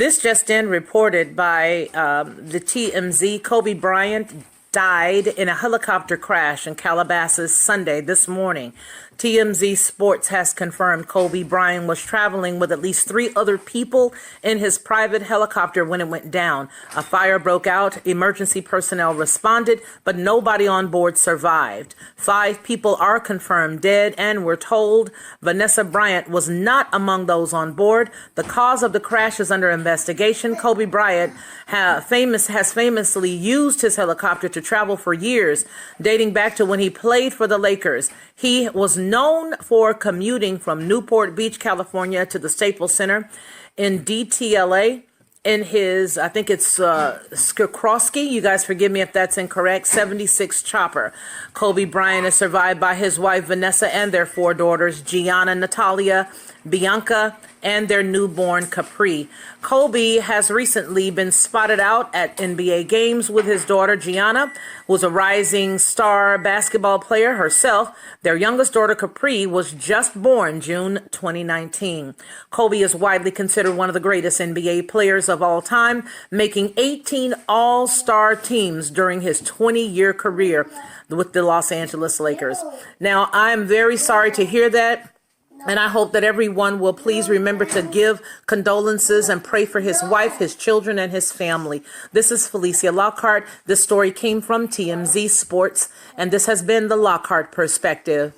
This just in, reported by the TMZ. Kobe Bryant died in a helicopter crash in Calabasas Sunday this morning. TMZ Sports has confirmed Kobe Bryant was traveling with at least 3 other people in his private helicopter when it went down. A fire broke out. Emergency personnel responded, but nobody on board survived. 5 people are confirmed dead, and we're told Vanessa Bryant was not among those on board. The cause of the crash is under investigation. Kobe Bryant has famously used his helicopter to travel for years, dating back to when he played for the Lakers. He was known for commuting from Newport Beach, California to the Staples Center in DTLA in his, I think it's Sikorsky, you guys forgive me if that's incorrect, 76 chopper. Kobe Bryant is survived by his wife Vanessa and their 4 daughters, Gianna, Natalia, Bianca, and their newborn Capri. Kobe has recently been spotted out at NBA games with his daughter Gianna, who's a rising star basketball player herself. Their youngest daughter Capri was just born June 2019. Kobe is widely considered one of the greatest NBA players of all time, making 18 all-star teams during his 20-year career with the Los Angeles Lakers. Now, I'm very sorry to hear that. And I hope that everyone will please remember to give condolences and pray for his wife, his children, and his family. This is Felicia Lockhart. This story came from TMZ Sports, and this has been the Lockhart Perspective.